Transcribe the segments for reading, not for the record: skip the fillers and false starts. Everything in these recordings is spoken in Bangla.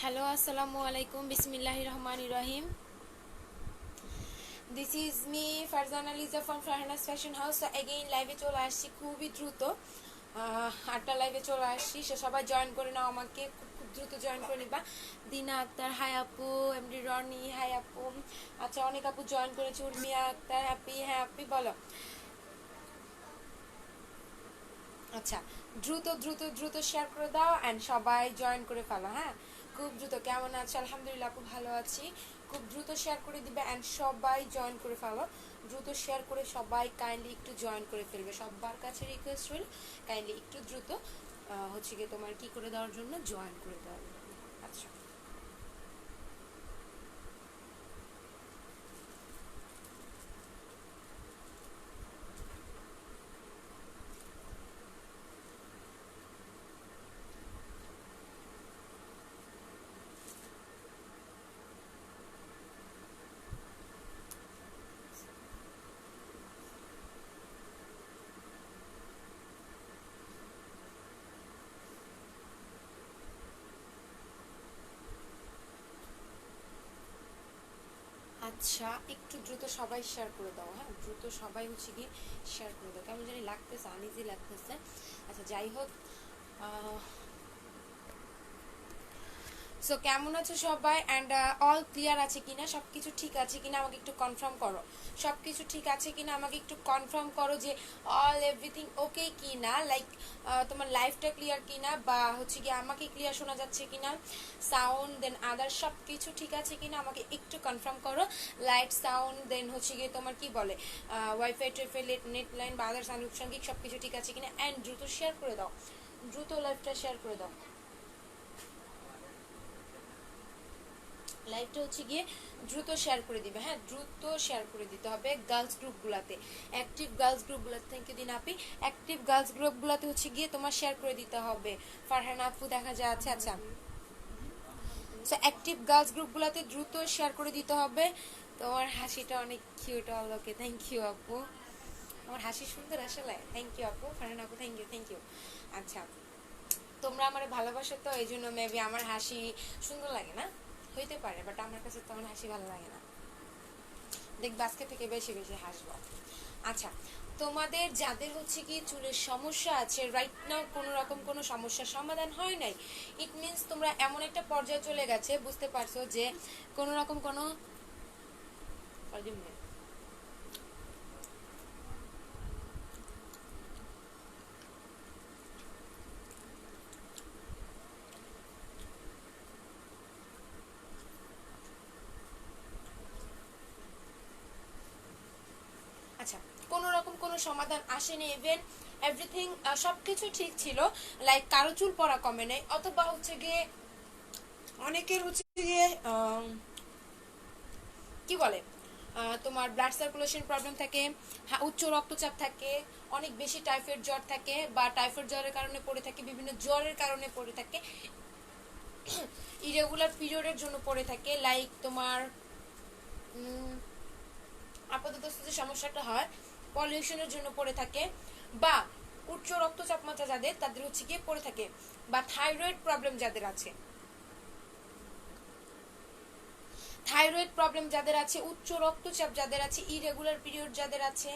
Hello, assalamu alaikum, bismillahirrahmanirrahim. This is me, Farzana Liza from Farhana's Fashion House. So again, live চলে আসছি খুবই দ্রুত। 8টা লাইভে চলে আসছি, সে সবাই জয়েন করে নাও আমাকে, খুব দ্রুত জয়েন করে নিবা। দিনা আক্তার হাই আপু, এমডি রনি হাই আপু। আচ্ছা, অনেক আপু জয়েন করেছে। উর্মিয়া আক্তার হ্যাপি, হ্যাঁ হ্যাপি বলো। আচ্ছা, দ্রুত দ্রুত দ্রুত শেয়ার করে দাও অ্যান্ড সবাই জয়েন করে ফেলো। হ্যাঁ, খুব দ্রুত। কেমন আছো? আলহামদুলিল্লাহ আপু ভালো আছি। খুব দ্রুত শেয়ার করে দিবে অ্যান্ড সবাই জয়েন করে ফেলো। দ্রুত শেয়ার করে সবাই কাইন্ডলি একটু জয়েন করে ফেলবে। সবার কাছে রিকোয়েস্ট রইল, কাইন্ডলি একটু দ্রুত হচ্ছে গিয়ে তোমার কি করে দেওয়ার জন্য, জয়েন করে দেওয়ার জন্য। আচ্ছা, আচ্ছা, একটু দ্রুত সবাই শেয়ার করে দাও। হ্যাঁ, দ্রুত সবাই হচ্ছে গিয়ে শেয়ার করে দাও। কেমন জানি লাগতেছে, আনইজি লাগতেছে। আচ্ছা, যাই হোক। সো কেমন আছো সবাই অ্যান্ড অল ক্লিয়ার আছে কিনা, সব কিছু ঠিক আছে কিনা আমাকে একটু কনফার্ম করো। সব কিছু ঠিক আছে কিনা আমাকে একটু কনফার্ম করো যে অল এভরিথিং ওকে কিনা, লাইক তোমার লাইফটা ক্লিয়ার কিনা, বা হচ্ছে কি আমাকে ক্লিয়ার শোনা যাচ্ছে কিনা, সাউন্ড দেন আদার সব কিছু ঠিক আছে কিনা আমাকে একটু কনফার্ম করো। লাইট সাউন্ড দেন হচ্ছে গিয়ে তোমার কি বলে ওয়াইফাই টোয়াইফাই নেট লাইন বা আদার্স আনুষঙ্গিক সব কিছু ঠিক আছে কিনা, অ্যান্ড দ্রুত শেয়ার করে দাও। দ্রুত লাইভটা শেয়ার করে দাও। লাইভটা হচ্ছে গিয়ে দ্রুত শেয়ার করে দিবে। হ্যাঁ, দ্রুত শেয়ার করে দিতে হবে গার্লস গ্রুপগুলোতে, অ্যাক্টিভ গার্লস গ্রুপগুলোতে। থ্যাংক ইউ দিন আপি। অ্যাক্টিভ গার্লস গ্রুপগুলোতে হচ্ছে গিয়ে তোমার শেয়ার করে দিতে হবে। ফারহানা আপু দেখা যাচ্ছে। আচ্ছা, সো অ্যাক্টিভ গার্লস গ্রুপগুলোতে দ্রুত শেয়ার করে দিতে হবে। তোমার হাসিটা অনেক কিউট। ওকে, থ্যাংক ইউ আপু। আমার হাসি সুন্দর আসলে। থ্যাংক ইউ আপু, ফারহানা আপু, থ্যাংক ইউ থ্যাংক ইউ। আচ্ছা, তোমরা আমার ভালোবাসো তো এই জন্য মেবি আমার হাসি সুন্দর লাগে না, হইতে পারে, বাট আমার কাছে তো আমার হাসি ভালো লাগে না। দেখবে আজকে থেকে বেশি বেশি হাসবো। আচ্ছা, তোমাদের যাদের হচ্ছে কি চুলের সমস্যা আছে রাইট নাও, কোনো রকম কোনো সমস্যার সমাধান হয় নাই, ইট মিনস তোমরা এমন একটা পর্যায়ে চলে গেছে, বুঝতে পারছো যে কোনো রকম কোনো আচ্ছা, কোনো রকম কোনো সমাধান আসেনি, ইভেন এভরিথিং সবকিছু ঠিক ছিল, লাইক কারো চুল পড়া কমে নেই, অথবা হচ্ছে গিয়ে অনেকের হচ্ছে গিয়ে কি বলে তোমার ব্লাড সার্কুলেশন প্রবলেম থাকে, উচ্চ রক্তচাপ থাকে, অনেক বেশি টাইফয়েড জ্বর থাকে, বা টাইফয়েড জ্বরের কারণে পড়ে থাকে, বিভিন্ন জ্বরের কারণে পড়ে থাকে, ইরেগুলার পিরিয়ডের জন্য পড়ে থাকে, লাইক তোমার আপাতত যে সমস্যাটা হয় পলিউশনের জন্য পড়ে থাকে, বা উচ্চ রক্তচাপ মাত্রা যাদের, তাদের হচ্ছে গিয়ে পড়ে থাকে, বা থাইরয়েড প্রবলেম যাদের আছে, থাইরয়েড প্রবলেম যাদের আছে, উচ্চ রক্তচাপ যাদের আছে, ইরেগুলার পিরিয়ড যাদের আছে,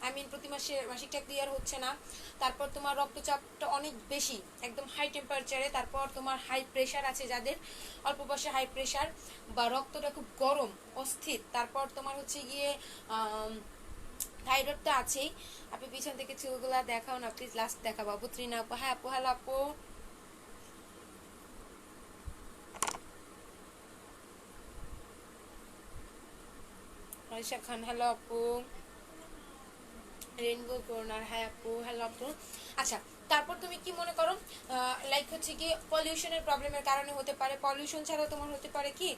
আই মিন প্রতি মাসে মাসিকটা ক্লিয়ার হচ্ছে না, তারপর তোমার রক্তচাপটা অনেক বেশি, একদম হাই টেম্পারেচারে, তারপর তোমার হাই প্রেশার আছে যাদের, অল্প বয়সে হাই প্রেশার, বা রক্তটা খুব গরম অস্থির, তারপর তোমার হচ্ছে গিয়ে থাইরয়েড তো আছেই। আপনি পিছন থেকে চুলগুলা দেখাও না প্লিজ, লাস্ট দেখাবো। আপু ত্রিনা আপু, হ্যাঁ আপু, হ্যালো আপু। আয়েশা খান, হ্যালো আপু। রেইনবো কর্নার, হ্যাঁ আপু, হ্যালো আপু। আচ্ছা, তারপর তুমি কি মনে করো, লাইক হচ্ছে গিয়ে পলিউশনের প্রবলেমের কারণে হতে পারে, পলিউশন ছাড়া তোমার হতে পারে কি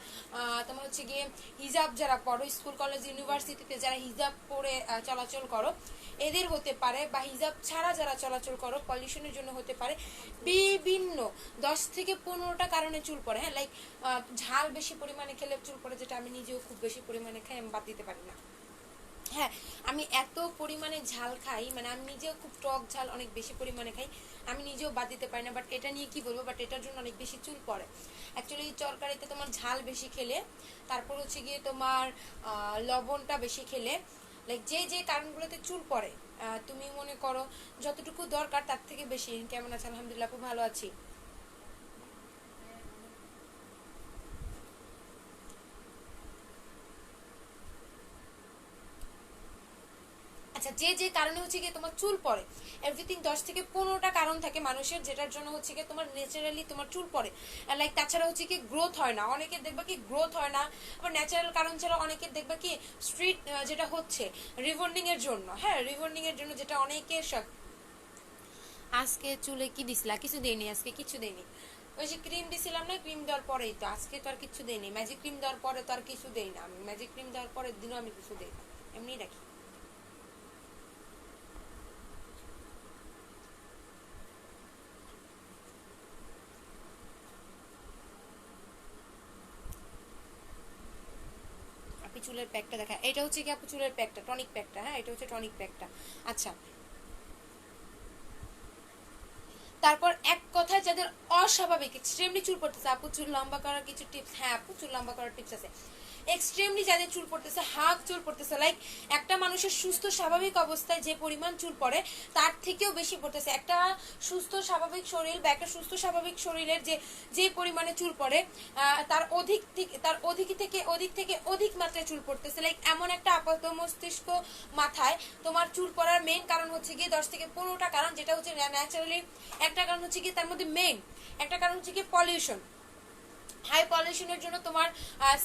তোমার হচ্ছে গিয়ে হিজাব যারা পড়ো, স্কুল কলেজ ইউনিভার্সিটিতে যারা হিজাব পরে চলাচল করো এদের হতে পারে, বা হিজাব ছাড়া যারা চলাচল করো পলিউশনের জন্য হতে পারে। বিভিন্ন 10 থেকে 15টা কারণে চুল পড়ে। হ্যাঁ, লাইক ঝাল বেশি পরিমাণে খেলে চুল পড়ে, যেটা আমি নিজেও খুব বেশি পরিমাণে খাই, আমি বাদ দিতে পারি না। হ্যাঁ, আমি এত পরিমাণে ঝাল খাই, মানে আমি নিজেও খুব টক ঝাল অনেক বেশি পরিমাণে খাই, আমি নিজেও বাদ দিতে পারি না, বাট এটা নিয়ে কি বলবো, বাট এটার জন্য অনেক বেশি চুল পড়ে। অ্যাকচুয়ালি তরকারিতে তোমার ঝাল বেশি খেলে, তারপর হচ্ছে গিয়ে তোমার লবণটা বেশি খেলে, লাইক যে যে কারণগুলোতে চুল পড়ে, তুমি মনে করো যতটুকু দরকার তার থেকে বেশি। কেমন আছে? আলহামদুলিল্লাহ, খুব ভালো আছি। আচ্ছা, যে যে কারণে হচ্ছে গিয়ে তোমার চুল পড়ে, এভরিথিং 10 থেকে 15টা কারণ থাকে মানুষের, যেটার জন্য হচ্ছে গিয়ে তোমার ন্যাচারালি তোমার চুল পড়ে। লাইক তাছাড়া হচ্ছে কি গ্রোথ হয় না, অনেকের দেখবা কি গ্রোথ হয় না। আবার ন্যাচারাল কারণ ছাড়া অনেকের দেখবা কি স্ট্রিট যেটা হচ্ছে রিবন্ডিং এর জন্য, হ্যাঁ রিবন্ডিং এর জন্য, যেটা অনেকের শখ। আজকে চুলে কি দিছিলা? কিছু দেয়নি, আজকে কিছু দেয়নি। ওই যে ক্রিম দিছিলাম না, ক্রিম দেওয়ার পরেই তো, আজকে তো আর কিছু দেয়নি। ম্যাজিক ক্রিম দেওয়ার পরে তো আর কিছু দেই না আমি, ম্যাজিক ক্রিম দেওয়ার পরের দিনও আমি কিছু দেই না, এমনি রাখি। আপনি চুলের প্যাকটা দেখা, এটা হচ্ছে কি আপু চুলের প্যাকটা, টনিক প্যাকটা, হ্যাঁ এটা হচ্ছে টনিক প্যাকটা। আচ্ছা, তারপর এক কথায় যাদের অস্বাভাবিক এক্সট্রিমলি চুল পড়তেছে, আপু চুল লম্বা করার কিছু টিপস? হ্যাঁ আপু, চুল লম্বা করার টিপস আছে। এক্সট্রিমলি যাদের চুল পড়তেছে, হাফ চুল পড়তেছে, লাইক একটা মানুষের সুস্থ স্বাভাবিক অবস্থায় যে পরিমাণ চুল পড়ে তার থেকেও বেশি পড়তেছে। একটা সুস্থ স্বাভাবিক শরীর বা একটা সুস্থ স্বাভাবিক শরীরের যে যে পরিমাণে চুল পড়ে, তার অধিক থেকে অধিক মাত্রায় চুল পড়তেছে। লাইক এমন একটা আপাত মস্তিষ্ক মাথায় তোমার চুল পড়ার মেইন কারণ হচ্ছে গিয়ে 10 থেকে 15টা কারণ, যেটা হচ্ছে ন্যাচারালি। একটা কারণ হচ্ছে কি, তার মধ্যে মেইন একটা কারণ হচ্ছে কি পলিউশন। হাই পলিউশনের জন্য তোমার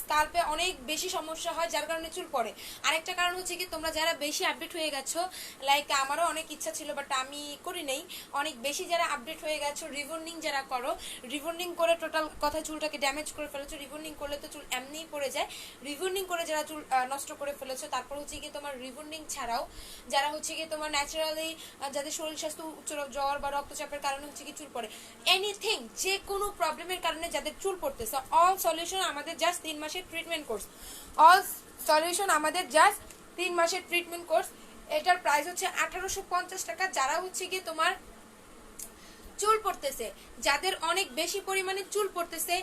স্কাল্পে অনেক বেশি সমস্যা হয়, যার কারণে চুল পড়ে। আরেকটা কারণ হচ্ছে কি, তোমরা যারা বেশি আপডেট হয়ে গেছো, লাইক আমারও অনেক ইচ্ছা ছিল বাট আমি করি নেই, অনেক বেশি যারা আপডেট হয়ে গেছো, রিবন্ডিং যারা করো, রিবন্ডিং করে টোটাল কথা চুলটাকে ড্যামেজ করে ফেলেছো। রিবন্ডিং করলে তো চুল এমনিই পড়ে যায়। রিবন্ডিং করে যারা চুল নষ্ট করে ফেলেছো, তারপর হচ্ছে কি তোমার রিবন্ডিং ছাড়াও যারা হচ্ছে কি তোমার ন্যাচারালি, যাদের শরীর স্বাস্থ্য উচ্চ জ্বর বা রক্তচাপের কারণে হচ্ছে কি চুল পড়ে, এনিথিং যে কোনো প্রবলেমের কারণে যাদের চুল পড়তেছে, অল সলিউশন আমাদের জাস্ট 3 মাসের ট্রিটমেন্ট কোর্স। অল সলিউশন আমাদের জাস্ট 3 মাসের ট্রিটমেন্ট কোর্স। এটার প্রাইস হচ্ছে 1850 টাকা। যারা হচ্ছে গিয়ে তোমার চুল পড়তেছে, যাদের অনেক বেশি পরিমাণে চুল পড়তেছে,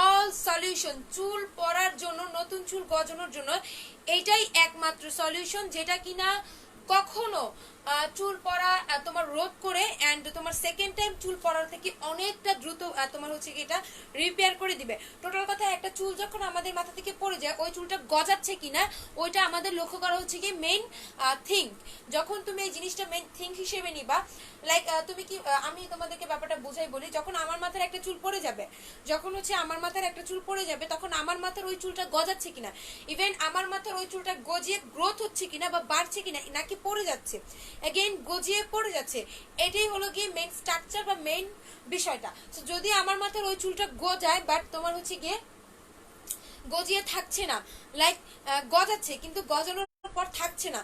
অল সলিউশন চুল পড়ার জন্য, নতুন চুল গজানোর জন্য এইটাই একমাত্র সলিউশন, যেটা কিনা কখনো চুল পড়া তোমার রোধ করে অ্যান্ড তোমার সেকেন্ড টাইম চুল পড়ার থেকে অনেকটা দ্রুত তোমার হচ্ছে কি এটা রিপেয়ার করে দিবে। টোটাল কথা, একটা চুল যখন আমাদের মাথা থেকে পড়ে যায়, ওই চুলটা গজাচ্ছে কিনা ওইটা আমাদের লক্ষ্য করা হচ্ছে কি মেইন থিঙ্ক। যখন তুমি এই জিনিসটা মেইন থিঙ্ক হিসেবে নিবা, লাইক তুমি কি, আমি তোমাদেরকে ব্যাপারটা বুঝাই বলি। যখন আমার মাথার একটা চুল পড়ে যাবে, যখন হচ্ছে আমার মাথার একটা চুল পড়ে যাবে, তখন আমার মাথার ওই চুলটা গজাচ্ছে কিনা, ইভেন আমার মাথার ওই চুলটা গজিয়ে গ্রোথ হচ্ছে কিনা বা বাড়ছে কিনা, নাকি পড়ে যাচ্ছে, এগেইন গজিয়ে পড়ে যাচ্ছে, এটাই হলো গিয়ে মেইন স্ট্রাকচার বা মেইন বিষয়টা। তো যদি আমার মাথার ওই চুলটা গজায় বাট তোমার হচ্ছে গিয়ে গজিয়ে থাকছে না, লাইক গজাচ্ছে কিন্তু গজানোর পর থাকছে না,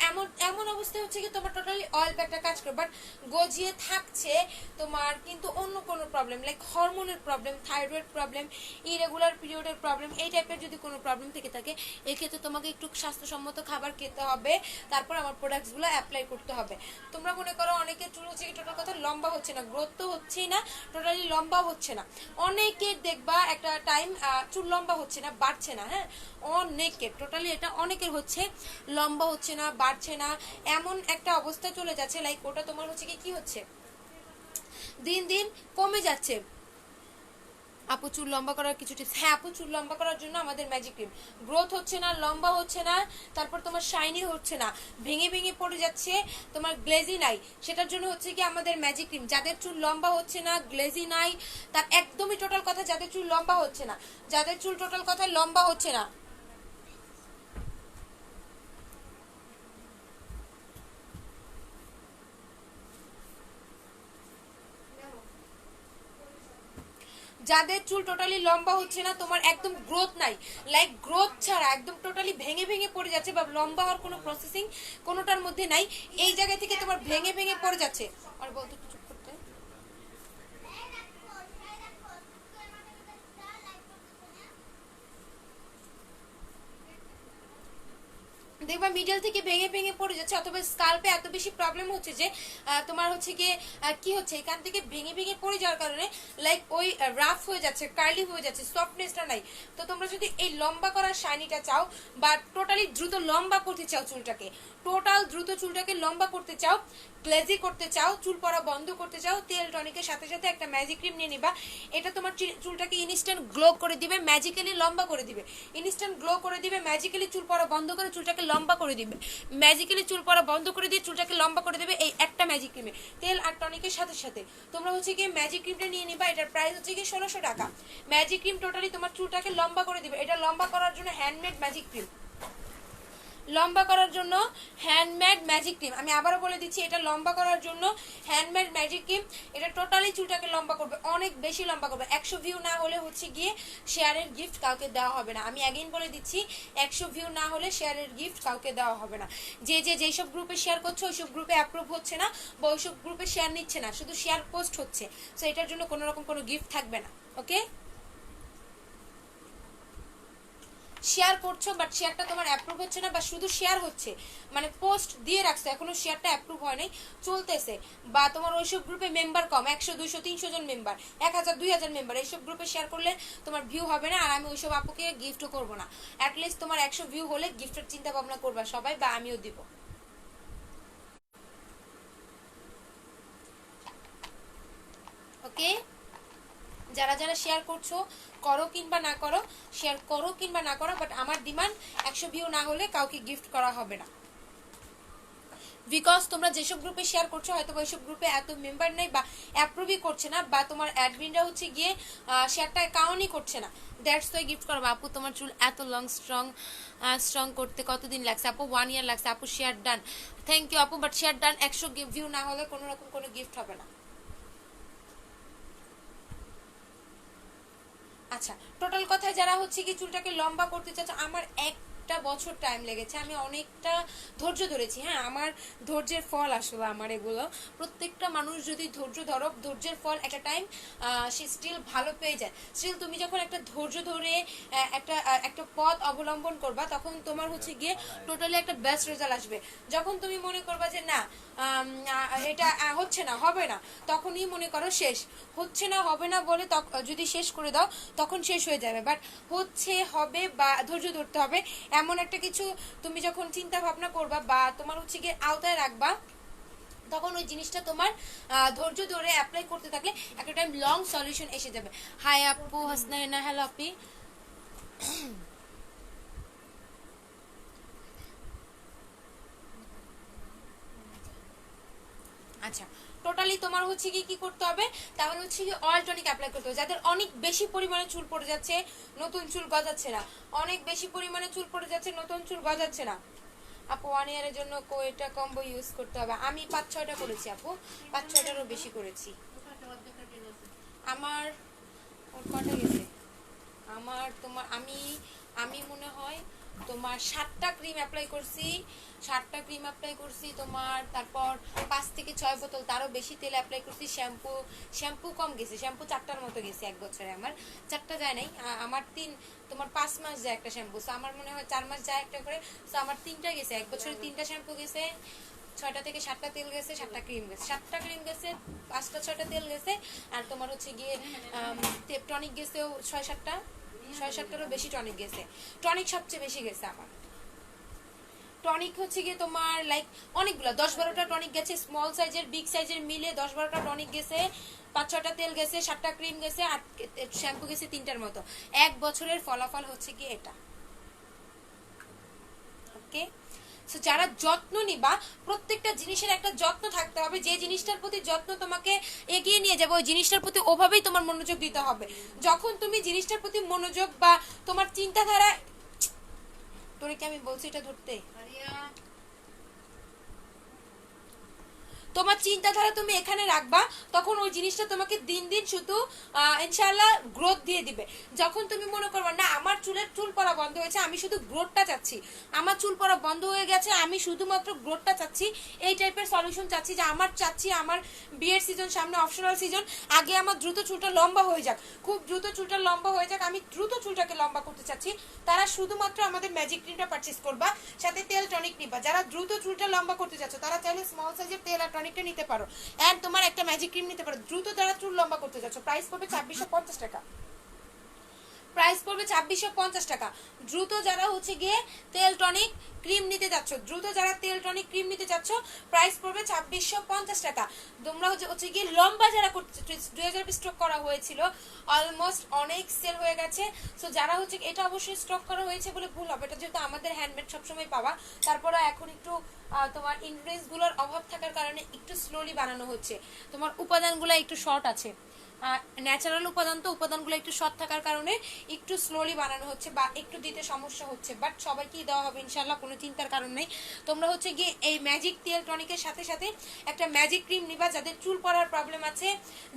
এমন এমন অবস্থায় হচ্ছে কি তোমার টোটালি অয়েল প্যাকটা কাজ করে, বাট গজিয়ে থাকছে তোমার কিন্তু অন্য কোনো প্রবলেম, লাইক হরমোনের প্রবলেম, থাইরয়েড প্রবলেম, ইরেগুলার পিরিয়ডের প্রবলেম, এই টাইপের যদি কোনো প্রবলেম থেকে থাকে, এক্ষেত্রে তোমাকে একটু স্বাস্থ্যসম্মত খাবার খেতে হবে, তারপর আমার প্রোডাক্টসগুলো অ্যাপ্লাই করতে হবে। তোমরা মনে করো অনেকের চুল হচ্ছে কি টোটাল কথা লম্বা হচ্ছে না, গ্রোথ তো হচ্ছেই না, টোটালি লম্বা হচ্ছে না। অনেকের দেখবা একটা টাইম চুল লম্বা হচ্ছে না, বাড়ছে না, হ্যাঁ অনেকের, টোটালি এটা অনেকের হচ্ছে, লম্বা হচ্ছে না, বাড়ছে না, এমন একটা অবস্থায় চলে যাচ্ছে, লাইক ওটা তোমার হচ্ছে কি কি হচ্ছে, দিন দিন কমে যাচ্ছে। আপু চুল লম্বা করার কিছু টিপস? হ্যাঁ আপু, চুল লম্বা করার জন্য আমাদের ম্যাজিক ক্রিম। গ্রোথ হচ্ছে না, লম্বা হচ্ছে না, তারপর তোমার শাইনি হচ্ছে না, ভেঙে ভেঙে পড়ে যাচ্ছে, তোমার গ্লেজি নাই, সেটার জন্য হচ্ছে কি আমাদের ম্যাজিক ক্রিম। যাদের চুল লম্বা হচ্ছে না, গ্লেজি নাই, তার একদমই টোটাল কথা, যাদের চুল লম্বা হচ্ছে না, যাদের চুল টোটাল কথা লম্বা হচ্ছে না, যাদের চুল টোটালি লম্বা হচ্ছে না, তোমার একদম গ্রোথ নাই, লাইক গ্রোথ ছাড়া একদম টোটালি ভেঙে ভেঙে পড়ে যাচ্ছে, বা লম্বা হওয়ার কোনো প্রসেসিং কোনোটার মধ্যে নাই, এই জায়গা থেকে তোমার ভেঙে ভেঙে পড়ে যাচ্ছে। আর বলতো একটু চুপ করতে। দেখবা মিডল থেকে ভেঙে ভেঙে পড়ে যাচ্ছে, অথবা স্কাল্পে এত বেশি প্রবলেম হচ্ছে যে তোমার হচ্ছে গিয়ে কি হচ্ছে, এখান থেকে ভেঙে ভেঙে পড়ে যাওয়ার কারণে লাইক ওই রাফ হয়ে যাচ্ছে, কার্লি হয়ে যাচ্ছে, সফটনেসটা নাই। তো তোমরা যদি এই লম্বা করার শাইনিটা চাও বা টোটালি দ্রুত লম্বা করতে চাও চুলটাকে, টোটাল দ্রুত চুলটাকে লম্বা করতে চাও, গ্লেজি করতে চাও, চুল পড়া বন্ধ করতে চাও, তেল টনিকের সাথে সাথে একটা ম্যাজিক ক্রিম নিয়ে নিবা। এটা তোমার চুলটাকে ইনস্ট্যান্ট গ্লো করে দিবে, ম্যাজিক্যালি লম্বা করে দিবে, ইনস্ট্যান্ট গ্লো করে দিবে, ম্যাজিক্যালি চুল পড়া বন্ধ করে চুলটাকে লম্বা করে দিবে, ম্যাজিক্যালি চুল পড়া বন্ধ করে দিয়ে চুলটাকে লম্বা করে দেবে এই একটা ম্যাজিক ক্রিমে, তেল আর টনিকের সাথে সাথে। তোমরা হচ্ছে গিয়ে ম্যাজিক ক্রিমটা নিয়ে নিবা, এটার প্রাইস হচ্ছে গিয়ে 1600 টাকা। ম্যাজিক ক্রিম টোটালি তোমার চুলটাকে লম্বা করে দিবে। এটা লম্বা করার জন্য হ্যান্ডমেড ম্যাজিক ক্রিম, লম্বা করার জন্য হ্যান্ডমেড ম্যাজিক ক্রিম। আমি আবারও বলে দিচ্ছি, এটা লম্বা করার জন্য হ্যান্ডমেড ম্যাজিক ক্রিম। এটা টোটালি চুলটাকে লম্বা করবে, অনেক বেশি লম্বা করবে। 100 ভিউ না হলে হচ্ছে গিয়ে শেয়ারের গিফট কাউকে দেওয়া হবে না। আমি অ্যাগেইন বলে দিচ্ছি, 100 ভিউ না হলে শেয়ারের গিফট কাউকে দেওয়া হবে না। যেসব গ্রুপে শেয়ার করছে ওইসব গ্রুপে অ্যাপ্রুভ হচ্ছে না বা ওইসব গ্রুপে শেয়ার নিচ্ছে না, শুধু শেয়ার পোস্ট হচ্ছে। সো এটার জন্য কোনো রকম কোনো গিফট থাকবে না। ওকে, শেয়ার করছো বাট শেয়ারটা তোমার অ্যাপ্রুভ হচ্ছে না, বা শুধু শেয়ার হচ্ছে, মানে পোস্ট দিয়ে রাখছো, এখনো শেয়ারটা অ্যাপ্রুভ হয় নাই, চলতেছে, বা তোমার ওইসব গ্রুপে মেম্বার কম, 100 200 300 জন মেম্বার, 1000 2000 মেম্বার, এইসব গ্রুপে শেয়ার করলে তোমার ভিউ হবে না, আর আমি ওইসব আপুকে গিফটও করবো না। অ্যাটলিস্ট তোমার 100 ভিউ হলে গিফটের চিন্তা ভাবনা করবা সবাই, বা আমিও দিব। ওকে, যারা যারা শেয়ার করছো, করো কিংবা না করো, শেয়ার করো কিংবা না করো, বাট আমার ডিমান্ড 100 ভিউ না হলে কাউকে গিফট করা হবে না। বিকজ তোমরা যেসব গ্রুপে শেয়ার করছো হয়তো ওইসব গ্রুপে এত মেম্বার নেই বা অ্যাপ্রুভই করছে না, বা তোমার অ্যাডমিনরা হচ্ছে গিয়ে শেয়ারটা কাউন্টই করছে না, দ্যাটস ওয়াই গিফট করবো। আপু তোমার চুল এত লং স্ট্রং করতে কতদিন লাগছে? আপু 1 ইয়ার লাগছে। আপু শেয়ার ডান, থ্যাংক ইউ আপু, বাট শেয়ার ডান 100 ভিউ না হলে কোনো রকম কোনো গিফট হবে না। আচ্ছা, টোটাল কথায় যারা হচ্ছে কি চুলটাকে লম্বা করতে চাচ্ছে, আমার একটা বছর টাইম লেগেছে, আমি অনেকটা ধৈর্য ধরেছি। হ্যাঁ, আমার ধৈর্যের ফল আসলে আমার এগুলো। প্রত্যেকটা মানুষ যদি ধৈর্য ধরো, ধৈর্যের ফল একটা টাইম সে স্টিল ভালো পেয়ে যায়। স্টিল তুমি যখন একটা ধৈর্য ধরে একটা একটা পথ অবলম্বন করবা, তখন তোমার হচ্ছে গিয়ে টোটালি একটা বেস্ট রেজাল্ট আসবে। যখন তুমি মনে করবা যে না এটা হচ্ছে না, হবে না, তখনই মনে করো শেষ। হচ্ছে না, হবে না বলে যদি শেষ করে দাও তখন শেষ হয়ে যাবে। বাট হচ্ছে, হবে বা ধৈর্য ধরতে হবে, এমন একটা কিছু তুমি যখন চিন্তা ভাবনা করবা বা তোমার হচ্ছে গিয়ে আওতায় রাখবা, তখন ওই জিনিসটা তোমার ধৈর্য ধরে অ্যাপ্লাই করতে থাকলে একটা টাইম লং সলিউশন এসে যাবে। হাই আপু হাসনাইনা, হ্যালো আপি। আচ্ছা, টোটালি তোমার হচ্ছে কি করতে হবে, তাহলে হচ্ছে কি অয়েল টনিক অ্যাপ্লাই করতে হবে। যাদের অনেক বেশি পরিমাণে চুল পড়ে যাচ্ছে, নতুন চুল গজাচ্ছে না, অনেক বেশি পরিমাণে চুল পড়ে যাচ্ছে, নতুন চুল গজাচ্ছে না, আপু 1 ইয়ারের জন্য কয়টা কম্বো ইউজ করতে হবে? আমি 5-6টা করেছি আপু, 5-6টারও বেশি করেছি। আমার কটা গেছে, আমার তোমার আমি মনে হয় তোমার 7টা ক্রিম অ্যাপ্লাই করছি, 7টা ক্রিম অ্যাপ্লাই করছি তোমার, তারপর 5 থেকে 6 বোতল তারও বেশি তেল অ্যাপ্লাই করছি। শ্যাম্পু কম গেছে, শ্যাম্পু 4টার মতো গেছে এক বছরে। আমার 4টা যায় নাই, আমার তোমার 5 মাস যায় একটা শ্যাম্পু, সো আমার মনে হয় 4 মাস যায় একটা করে, সো আমার 3টা গেছে এক বছরে, 3টা শ্যাম্পু গেছে, 6টা থেকে 7টা তেল গেছে, 7টা ক্রিম গেছে, 7টা ক্রিম গেছে, 5টা 6টা তেল গেছে, আর তোমার হচ্ছে গিয়ে টনিক গেছেও 6-7টারও বেশি টনিক গেছে। টনিক সবচেয়ে বেশি গেছে আমার। টনিক হচ্ছে গিয়ে তোমার লাইক অনেকগুলো 10-12টা টনিক গেছে, স্মল সাইজের বিগ সাইজের মিলে 10-12টা টনিক গেছে, 5-6টা তেল গেছে, 7টা ক্রিম গেছে, আর শ্যাম্পু গেছে 3টার মতো। এক বছরের ফলাফল হচ্ছে কি এটা। ওকে, সো যারা যত্ন নিবা, প্রত্যেকটা জিনিসের একটা যত্ন থাকতে হবে, যে জিনিসটার প্রতি যত্ন তোমাকে এগিয়ে নিয়ে যাবে ওই জিনিসটার প্রতি ওভাবেই তোমার মনোযোগ দিতে হবে। যখন তুমি জিনিসটার প্রতি মনোযোগ বা তোমার চিন্তাধারা, তোরে কি আমি বলছি এটা ধরতে, তোমার চিন্তাধারা তুমি এখানে রাখবা, তখন ওই জিনিসটা তোমাকে দিন দিন শুধু ইনশাআল্লাহ গ্রোথ দিয়ে দিবে। যখন তুমি মনে করবা না আমার চুল পড়া বন্ধ হয়েছে, আমি শুধু গ্রোথটা চাচ্ছি, আমার চুল পড়া বন্ধ হয়ে গেছে, আমি শুধুমাত্র গ্রোথটা চাচ্ছি, এই টাইপের সলিউশন চাচ্ছি, যে আমার চাচ্ছি আমার বিয়ের সিজন সামনে, অপশনাল সিজন, আগে আমার দ্রুত চুলটা লম্বা হয়ে যাক, খুব দ্রুত চুলটা লম্বা হয়ে যাক, আমি দ্রুত চুলটাকে লম্বা করতে চাচ্ছি, তারা শুধুমাত্র আমাদের ম্যাজিক ক্রিমটা পারচেজ করবা, সাথে তেল টনিক নিবা। যারা দ্রুত চুলটা লম্বা করতে চাচ্ছ তারা চাইলে স্মল সাইজের তেল আর টনিকটা নিতে পারো, এন্ড তোমার একটা ম্যাজিক ক্রিম নিতে পারো। দ্রুত যারা চুল লম্বা করতে চাচ্ছ, প্রাইস পড়বে 2650 টাকা, প্রাইস পড়বে 2650 টাকা। দ্রুত যারা হচ্ছে গিয়ে তেল টনিক ক্রিম নিতে যাচ্ছ, দ্রুত যারা তেল টনিক ক্রিম নিতে যাচ্ছ, প্রাইস পড়বে 2650 টাকা। তোমরা হচ্ছে গিয়ে লম্বা যারা করতে 2000 পিস স্টক করা হয়েছিল, অলমোস্ট অনেক সেল হয়ে গেছে। সো যারা হচ্ছে এটা অবশ্যই স্টক করা হয়েছে বলে ভুল হবে, এটা যেহেতু আমাদের হ্যান্ডমেড সবসময় পাওয়া, তারপরে এখন একটু তোমার ইনগ্রেডিয়েন্টস গুলোর অভাব থাকার কারণে একটু স্লোলি বানানো হচ্ছে, তোমার উপাদানগুলো একটু শর্ট আছে, ন্যাচারাল উপাদান, তো উপাদানগুলো একটু শর্ট থাকার কারণে একটু স্লোলি বানানো হচ্ছে বা একটু দিতে সমস্যা হচ্ছে, বাট সবাইকেই দেওয়া হবে ইনশাল্লাহ, কোনো চিন্তার কারণ নেই। তোমরা হচ্ছে গিয়ে এই ম্যাজিক তেল টনিকের সাথে সাথে একটা ম্যাজিক ক্রিম নিবা, যাদের চুল পড়ার প্রবলেম আছে,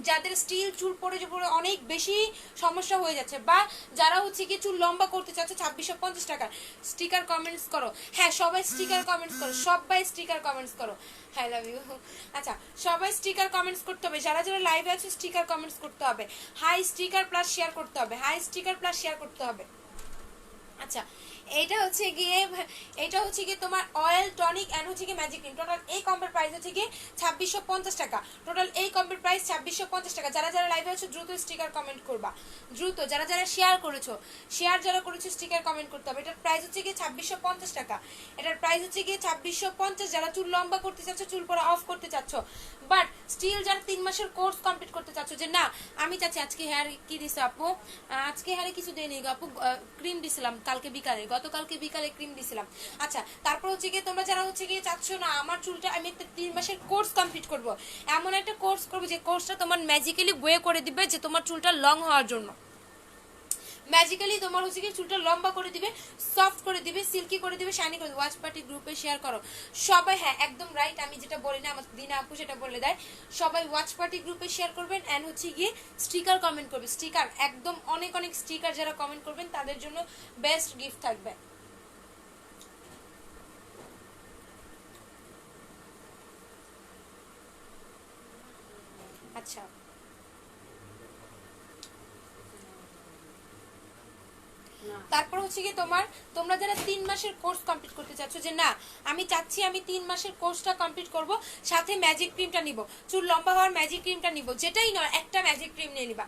যাদের স্টিল চুল পড়ে যে পড়ে অনেক বেশি সমস্যা হয়ে যাচ্ছে, বা যারা হচ্ছে গিয়ে চুল লম্বা করতে চাচ্ছে। 2650 টাকা। স্টিকার কমেন্টস করো, হ্যাঁ সবাই স্টিকার কমেন্টস করো, সবাই স্টিকার কমেন্টস করো, আই লাভ ইউ। আচ্ছা সবাই স্টিকার কমেন্টস করতে হবে, যারা যারা লাইভে আছে স্টিকার কমেন্টস করতে হবে, হাই স্টিকার প্লাস শেয়ার করতে হবে, হাই স্টিকার প্লাস শেয়ার করতে হবে। আচ্ছা এটা হচ্ছে গিয়ে তোমার অয়েল টনিক এন্ড হচ্ছে গিয়ে ম্যাজিক ক্রিম, টোটাল এই কম্বোর প্রাইস হচ্ছে গিয়ে 2650 টাকা, টোটাল এই কম্বোর প্রাইস 2650 টাকা। যারা যারা লাইভে আছো দ্রুত স্টিকার কমেন্ট করবা, দ্রুত যারা যারা শেয়ার করেছো স্টিকার কমেন্ট করতে হবে। এটার প্রাইস হচ্ছে গিয়ে 2650 টাকা, এটার প্রাইস হচ্ছে গিয়ে 2650। যারা চুল লম্বা করতে চাচ্ছ, চুল পড়া অফ করতে চাচ্ছ, বাট স্টিল যারা 3 মাসের কোর্স কমপ্লিট করতে চাচ্ছ, যে না আমি চাচ্ছি, আজকে হেয়ার কি দিছে আপু, আজকে হেয়ারে কিছু দেয়নি আপু, ক্রিম দিছিলাম কালকে বিকালে, গতকালকে বিকালে ক্রিম দিছিলাম। আচ্ছা তারপর হচ্ছে গিয়ে তোমরা যারা হচ্ছে গিয়ে চাচ্ছ না আমার চুলটা আমি 3 মাসের কোর্স কমপ্লিট করব, এমন একটা কোর্স করবো যে কোর্সটা তোমার ম্যাজিক্যালি ওয়ে করে দিবে, যে তোমার চুলটা লং হওয়ার জন্য ম্যাজিক্যালি তোমার হচ্ছে কি চুলটা লম্বা করে দিবে, সফট করে দিবে, সিল্কি করে দিবে, শাইনি করে দিবে। ওয়াচ পার্টি গ্রুপে শেয়ার করো সবাই, হ্যাঁ একদম রাইট, আমি যেটা বলি না আমার দিনা আপু সেটা বলে দেয়, সবাই ওয়াচ পার্টি গ্রুপে শেয়ার করবেন এন্ড হচ্ছে গিয়ে স্টিকার কমেন্ট করবে, স্টিকার একদম অনেক অনেক স্টিকার যারা কমেন্ট করবেন তাদের জন্য বেস্ট গিফট থাকবে। আচ্ছা তারপর হচ্ছে কি তোমরা যারা 3 মাসের কোর্স কমপ্লিট করতে চাচ্ছ, যে না আমি চাচ্ছি আমি 3 মাসের কোর্সটা কমপ্লিট করব, সাথে ম্যাজিক ক্রিমটা নিব, চুল লম্বা হওয়ার ম্যাজিক ক্রিমটা নিব, যেটাই নাও একটা ম্যাজিক ক্রিম নিয়ে নিবা,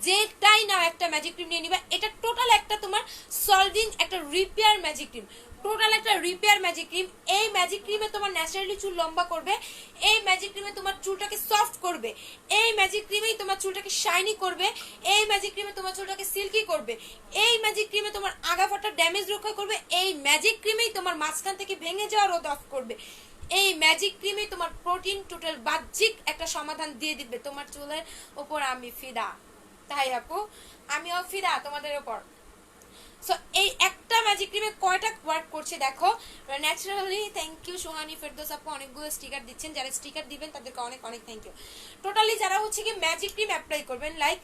যেটাই নাও একটা ম্যাজিক ক্রিম নিয়ে নিবা। এটা টোটাল একটা তোমার সলভিং একটা রিপেয়ার ম্যাজিক ক্রিম, টোটাল একটা রিপেয়ার ম্যাজিক ক্রিম। এই ম্যাজিক ক্রিমে তোমার ন্যাচারালি চুল লম্বা করবে, এই ম্যাজিক ক্রিমে তোমার চুলটাকে সফট করবে, এই ম্যাজিক ক্রিমেই তোমার চুলটাকে শাইনি করবে, এই ম্যাজিক ক্রিমে তোমার চুলটাকে সিল্কি করবে, এই ম্যাজিক ক্রিমে তোমার আগা ফাটা ড্যামেজ রক্ষা করবে, এই ম্যাজিক ক্রিমেই তোমার মাঝখান থেকে ভেঙে যাওয়া রোদ অফ করবে, এই ম্যাজিক ক্রিমে তোমার প্রোটিন টোটাল বাহ্যিক একটা সমাধান দিয়ে দিবে। তোমার চুলের উপর আমি ফিদা, তাই আপু আমিও ফিদা তোমাদের উপর। সো এই একটা ম্যাজিক ক্রিমে কয়টা ওয়ার্ক করছে দেখো naturally. Thank you Sohani Ferdous আপু, অনেকগুলো স্টিকার দিচ্ছেন, যারা স্টিকার দিবেন তাদেরকে অনেক অনেক থ্যাংক ইউ। টোটালি যারা হচ্ছে কি ম্যাজিক ক্রিম অ্যাপ্লাই করবেন, লাইক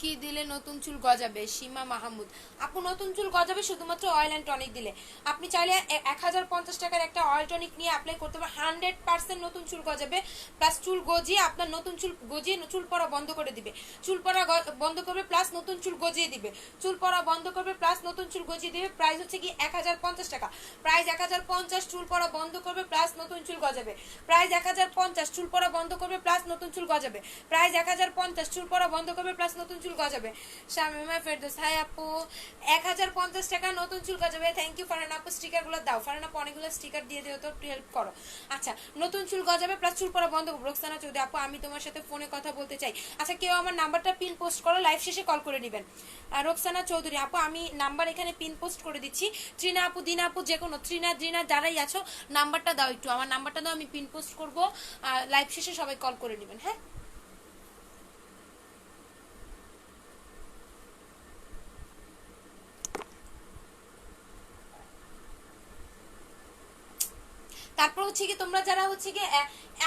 কি দিলে নতুন চুল গজাবে, সীমা মাহমুদ আপু নতুন চুল গজাবে শুধুমাত্র অয়েল অ্যান্ড টনিক দিলে। আপনি চাইলে 1050 টাকার একটা অয়েল টনিক নিয়ে অ্যাপ্লাই করতে পারেন, 100% নতুন চুল গজাবে, প্লাস চুল গজিয়ে আপনার নতুন চুল গজিয়ে চুল পড়া বন্ধ করে দিবে, চুল পড়া বন্ধ করবে প্লাস নতুন চুল গজিয়ে দিবে, চুল পড়া বন্ধ করবে প্লাস নতুন চুল গজিয়ে দিবে। প্রাইস হচ্ছে কি 1050 টাকা, প্রাইস 1050, চুল পড়া বন্ধ করবে প্লাস নতুন চুল গজাবে, প্রাইস 1050, চুল পড়া বন্ধ করবে প্লাস নতুন চুল গজাবে, প্রাইস 1050, চুল পড়া বন্ধ করবে প্লাস নতুন চুল গজাবে। শামিমা ফেরদৌস হাই আপু 1050 টাকা নতুন চুল গজাবে। থ্যাংক ইউ ফারহানা আপু, স্টিকার গুলো দাও, ফারহানা আপু অনেকগুলো স্টিকার দিয়ে দিও তো, একটু হেল্প করো। আচ্ছা নতুন চুল গজাবে প্লাস চুল পড়া বন্ধ করবে। রোকসানা চৌধুরী আপু আমি তোমার সাথে ফোনে কথা বলতে চাই। আচ্ছা কেউ আমার নাম্বারটা পিন পোস্ট করো, লাইভ শেষে কল করে নেবেন। রোকসানা চৌধুরী আপু আমি নাম্বার এখানে পিন পোস্ট করে দিচ্ছি। ত্রিনা আপু, দিনা আপু, যে কোনো ত্রিনা যারাই আছো নাম্বারটা দাও, একটু আমার নাম্বারটা দাও, আমি পিন পোস্ট করবো, লাইভ শেষে সবাই কল করে নেবেন। হ্যাঁ হচ্ছে কি তোমরা যারা হচ্ছে কি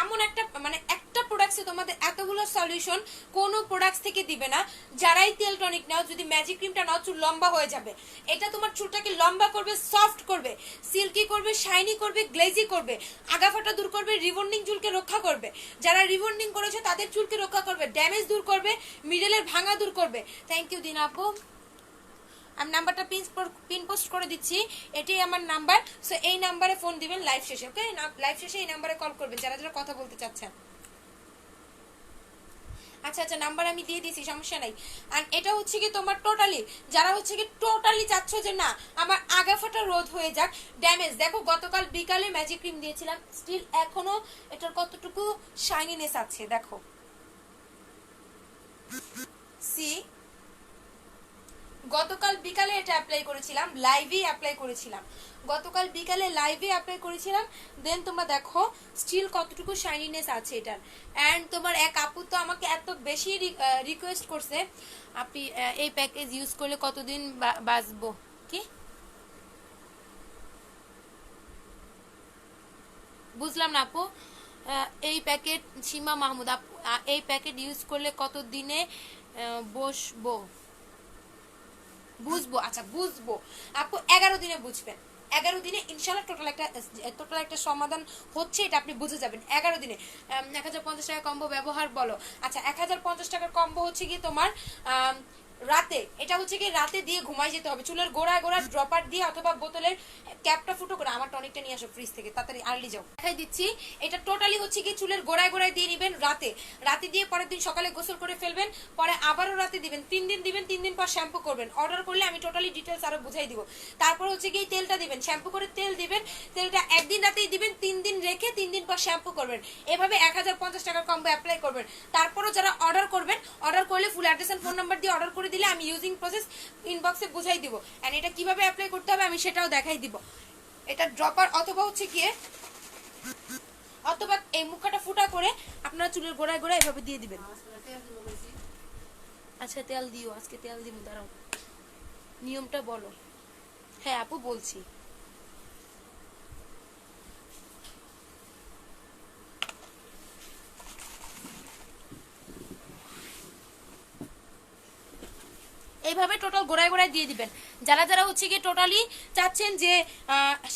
এমন একটা মানে একটা প্রোডাক্টসে তোমাদের এতগুলো সলিউশন কোনো প্রোডাক্টস থেকে দিবে না। যারাই তেল টনিক নাও, যদি ম্যাজিক ক্রিমটা নাও চুল লম্বা হয়ে যাবে। এটা তোমার চুলটাকে লম্বা করবে, সফট করবে, সিল্কি করবে, শাইনি করবে, গ্লেজি করবে, আগাফাটা দূর করবে, রিবন্ডিং চুলকে রক্ষা করবে। যারা রিবন্ডিং করেছে তাদের চুলকে রক্ষা করবে, ড্যামেজ দূর করবে, মিডলের ভাঙা দূর করবে। থ্যাংক ইউ দিন আপু। আমি নাম্বারটা পিন পোস্ট করে দিচ্ছি, এটাই আমার নাম্বার। সো এই নাম্বারে ফোন দিবেন লাইভ শেষে, ওকে? লাইভ শেষে এই নাম্বারে কল করবেন যারা যারা কথা বলতে চাচ্ছেন। আচ্ছা আচ্ছা, নাম্বার আমি দিয়ে দিয়েছি, সমস্যা নাই। আর এটা হচ্ছে কি তোমার টোটালি যারা হচ্ছে কি টোটালি চাচ্ছ যে না আমার আগাফাটা রোধ হয়ে যাক, ড্যামেজ। দেখো গতকাল বিকালে ম্যাজিক ক্রিম দিয়েছিলাম, স্টিল এখনো এটার কতটুকু শাইনিনেস আছে দেখো। সি গতকাল বিকালে এটা অ্যাপ্লাই করেছিলাম, লাইভে অ্যাপ্লাই করেছিলাম, গতকাল বিকালে লাইভে অ্যাপ্লাই করেছিলাম। দেন তোমরা দেখো স্টিল কতটুকু শাইনিনেস আছে এটার। অ্যান্ড তোমার এক আপু তো আমাকে এত বেশি রিকোয়েস্ট করছে, আপনি এই প্যাকেজ ইউজ করলে কতদিন বাঁচবো। কি বুঝলাম না আপু? এই প্যাকেট সীমা মাহমুদ আপু, এই প্যাকেট ইউজ করলে কত দিনে বসবো বুঝবো? আচ্ছা বুঝবো আপু, 11 দিনে বুঝবেন। 11 দিনে ইনশাল্লাহ টোটাল একটা সমাধান হচ্ছে, এটা আপনি বুঝে যাবেন 11 দিনে। 1050 টাকা কম্বো ব্যবহার বলো। আচ্ছা 1050 টাকার কম্বো হচ্ছে কি তোমার রাতে, এটা হচ্ছে কি রাতে দিয়ে ঘুমাই যেতে হবে, চুলের গোড়ায় গোড়ায় ড্রপার দিয়ে অথবা বোতলের ক্যাপটা ফুটো করে। আমার টনিকটা নিয়ে আসো ফ্রিজ থেকে, তাড়াতাড়ি আর্লি যাও, দেখাই দিচ্ছি। এটা টোটালি হচ্ছে কি চুলের গোড়ায় গোড়ায় দিয়ে নিবেন রাতে, রাতে দিয়ে পরের দিন সকালে গোসল করে ফেলবেন, পরে আবারও রাতে দিবেন, 3 দিন দিবেন, 3 দিন পর শ্যাম্পু করবেন। অর্ডার করলে আমি টোটালি ডিটেলস আরো বুঝাই দিব। তারপর হচ্ছে কি তেলটা দিবেন, শ্যাম্পু করে তেল দিবেন, তেলটা একদিন রাতেই দিবেন, 3 দিন রেখে 3 দিন পর শ্যাম্পু করবেন। এভাবে 1050 টাকার কম্বো অ্যাপ্লাই করবেন। তারপরও যারা অর্ডার করবেন, অর্ডার করলে full address and phone number দিয়ে অর্ডার করে দিলে আমি ইউজিং প্রসেস ইনবক্সে বুঝাই দিব। এন্ড এটা কিভাবে অ্যাপ্লাই করতে হবে আমি সেটাও দেখাই দিব। এটা ড্রপার অথবা হচ্ছে গিয়ে অথবা এই মুখটা ফুটা করে আপনারা চুলের গোড়ায় গোড়ায় এভাবে দিয়ে দিবেন। আচ্ছা তেল দিও, আজকে তেল দিব, দাঁড়াও নিয়মটা বলো। হ্যাঁ আপু বলছি। এইভাবে টোটাল গোড়ায় গোড়ায় দিয়ে দিবেন। যারা যারা হচ্ছে গিয়ে টোটালি চাচ্ছেন যে